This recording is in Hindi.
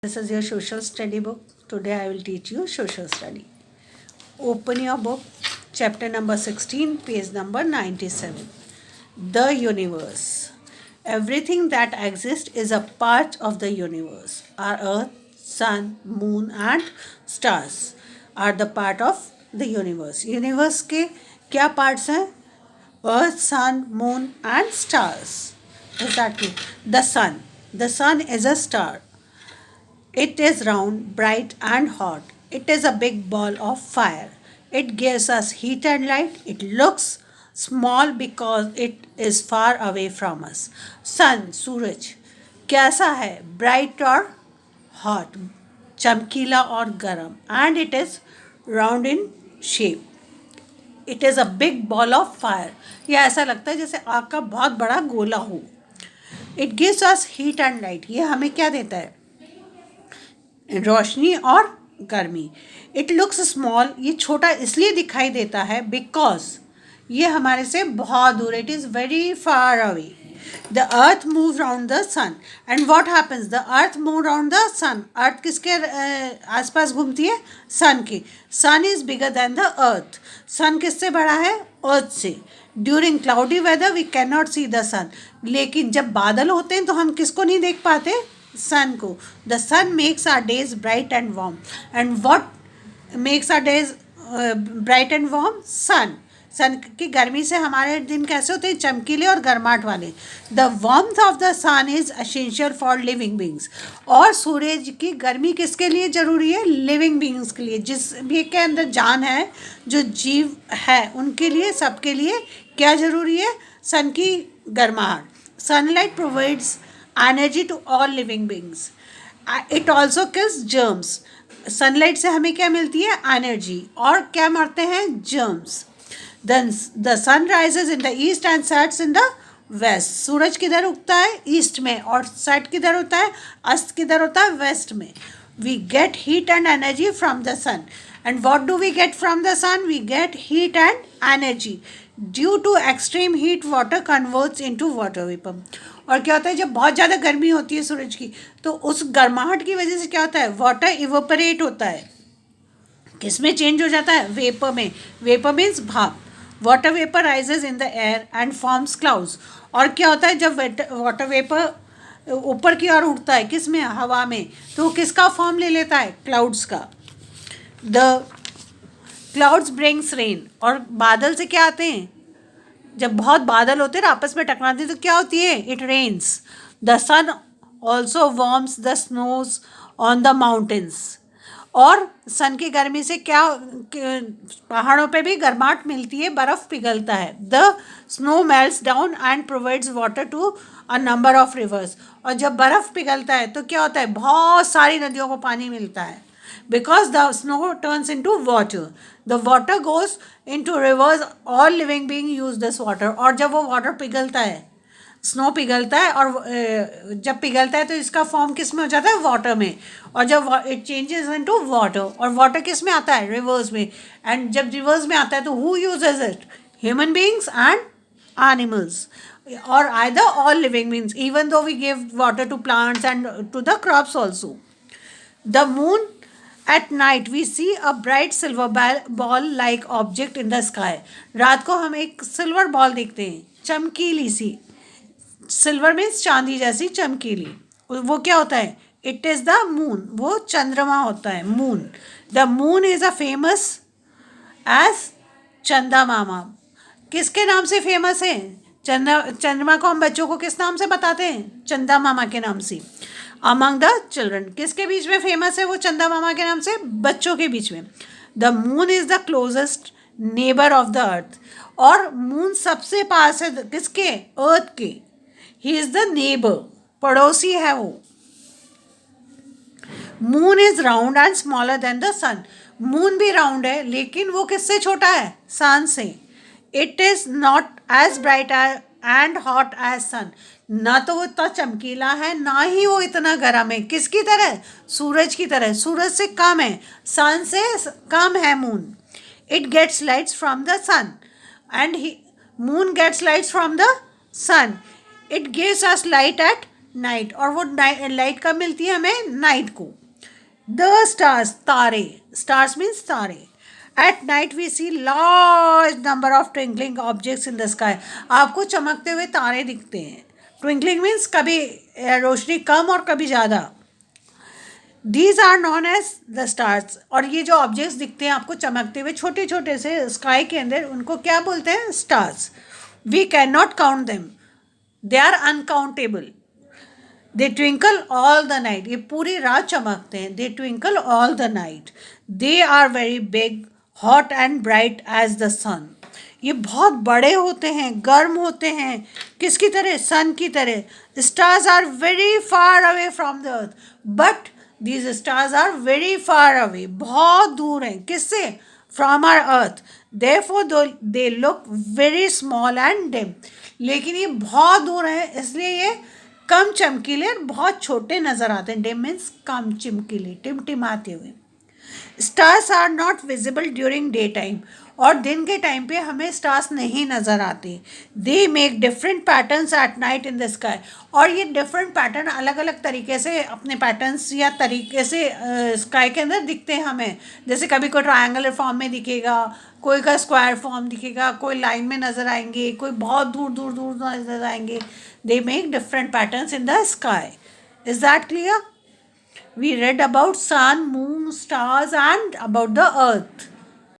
This is your social study book. Today I will teach you social study. Open your book, chapter number 16, page number 97. The universe. Everything that exists is a part of the universe. Our earth, sun, moon and stars are the part of the universe. Universe के क्या parts हैं? Earth, sun, moon and stars. Exactly. The sun. The sun is a star. It is round, bright, and hot. It is a big ball of fire. It gives us heat and light. It looks small because it is far away from us. Sun, सूरज कैसा है? Bright और hot, चमकीला और गर्म. And it is round in shape. It is a big ball of fire. ये ऐसा लगता है जैसे आग का बहुत बड़ा गोला हो. It gives us heat and light. ये हमें क्या देता है? रोशनी और गर्मी. इट लुक्स स्मॉल, ये छोटा इसलिए दिखाई देता है बिकॉज ये हमारे से बहुत दूर. It is very far away. The earth move round the sun and what happens? The earth move round the sun. Earth किसके आसपास घूमती है? सन की. Sun is bigger than the earth. Sun किससे बड़ा है? अर्थ से. During cloudy weather we can not see the sun. लेकिन जब बादल होते हैं तो हम किसको नहीं देख पाते? सन को. The sun makes our days bright and warm. And what makes our days bright and warm? Sun. Sun की गर्मी से हमारे दिन कैसे होते हैं? चमकीले और गर्माहट वाले. The warmth of the sun is essential for living beings. और सूरज की गर्मी किसके लिए ज़रूरी है? लिविंग बींग्स के लिए. जिस भी के अंदर जान है, जो जीव है, उनके लिए, सबके लिए क्या ज़रूरी है? सन की गर्माहट. Sunlight provides energy to all living beings. It also kills germs. Sunlight से हमें क्या मिलती है? एनर्जी. और क्या मरते हैं? Germs. The sun rises in the east and sets in the west. सूरज किधर उगता है? ईस्ट में. और सेट किधर होता है? अस्त किधर होता है? वेस्ट में. We get heat and energy from the sun. And what do we get from the sun? We get heat and energy. Due to extreme heat water converts into water vapour. और क्या होता है? जब बहुत ज़्यादा गर्मी होती है सूरज की, तो उस गर्माहट की वजह से क्या होता है? वाटर इवोपरेट होता है. किस में चेंज हो जाता है? वेपर में. वेपर मीन्स भाप. Water vapour rises in the air and forms clouds. और क्या होता है? जब वाटर वेपर ऊपर की ओर उड़ता है, किस में? हवा में. तो किसका फॉर्म ले लेता है? क्लाउड्स का. The clouds brings rain. और बादल से क्या आते हैं? जब बहुत बादल होते हैं ना, आपस में टकराते हैं, तो क्या होती है? It rains. The sun also warms the snows on the mountains. और सन की गर्मी से क्या पहाड़ों पे भी गर्माहट मिलती है, बर्फ़ पिघलता है. The snow melts down and provides water to a number of rivers. और जब बर्फ़ पिघलता है तो क्या होता है? बहुत सारी नदियों को पानी मिलता है. Because the snow turns into water. The water goes into rivers. All living beings use this water. और जब वो वाटर पिघलता है, स्नो पिघलता है, और जब पिघलता है तो इसका फॉर्म किस में हो जाता है? वाटर में. और जब इट चेंजेस इनटू वाटर, और वाटर किस में आता है? रिवर्स में. एंड जब रिवर्स में आता है तो who uses it? Human beings and animals. और either all living beings, even though we give water to plants and to the crops also. The moon At night we see a bright silver ball like object in the sky. रात को हम एक सिल्वर बॉल देखते हैं, चमकीली सी. सिल्वर मीन्स चांदी जैसी चमकीली. वो क्या होता है? It is the moon. वो चंद्रमा होता है, moon. The moon is a famous as Chanda Mama. किसके नाम से फेमस है? चंद्रमा को हम बच्चों को किस नाम से बताते हैं? चंदा मामा के नाम से. Among the children. किसके बीच में फेमस है वो? चंदा मामा के नाम से बच्चों के बीच में. The moon is the closest neighbour of the earth. और मून सबसे पास है किसके? अर्थ के. ही इज़ द नेबर, पड़ोसी है वो. Moon is round and smaller than the sun. Moon भी राउंड है, लेकिन वो किससे छोटा है? सन से. It is not as bright and hot as sun. ना तो वो इतना चमकीला है, ना ही वो इतना गर्म है. किसकी तरह? सूरज की तरह. सूरज से कम है, सन से कम है moon. It gets lights from the sun and moon gets lights from the sun. It gives us light at night, और वो लाइट कब मिलती है हमें? नाइट को. द स्टार्स, तारे. स्टार्स मीन्स तारे. At night we see large number of twinkling objects in the sky. आपको चमकते हुए तारे दिखते हैं. ट्विंकलिंग मीन्स कभी रोशनी कम और कभी ज़्यादा. These are known as the stars. और ये जो ऑब्जेक्ट्स दिखते हैं आपको चमकते हुए छोटे छोटे से स्काई के अंदर, उनको क्या बोलते हैं? Stars. We can not count them, they are uncountable. They twinkle all the night. ये पूरी रात चमकते हैं. They twinkle all the night. They are very big, hot and bright as the sun. ये बहुत बड़े होते हैं, गर्म होते हैं. किसकी तरह? सन की तरह. Stars are very far away from the earth, but these stars are very far away. बहुत दूर हैं. किससे? From our earth. Therefore they look very small and dim. लेकिन ये बहुत दूर हैं, इसलिए ये कम चमकीले और बहुत छोटे नजर आते हैं. डिम मीन्स कम चमकीले, टिमटिमाते हुए. Stars are not visible during day time. और दिन के टाइम पे हमें स्टार्स नहीं नज़र आते. They make different patterns at night in the sky. और ये डिफरेंट पैटर्न अलग अलग तरीके से अपने पैटर्न्स या तरीके से स्काई के अंदर दिखते हैं हमें. जैसे कभी कोई ट्रायंगुलर फॉर्म में दिखेगा, कोई का स्क्वायर फॉर्म दिखेगा, कोई लाइन में नज़र आएंगे, कोई बहुत दूर दूर दूर नज़र आएंगे. They make different patterns in the sky. Is that clear? We read about sun, moon, stars and about the earth.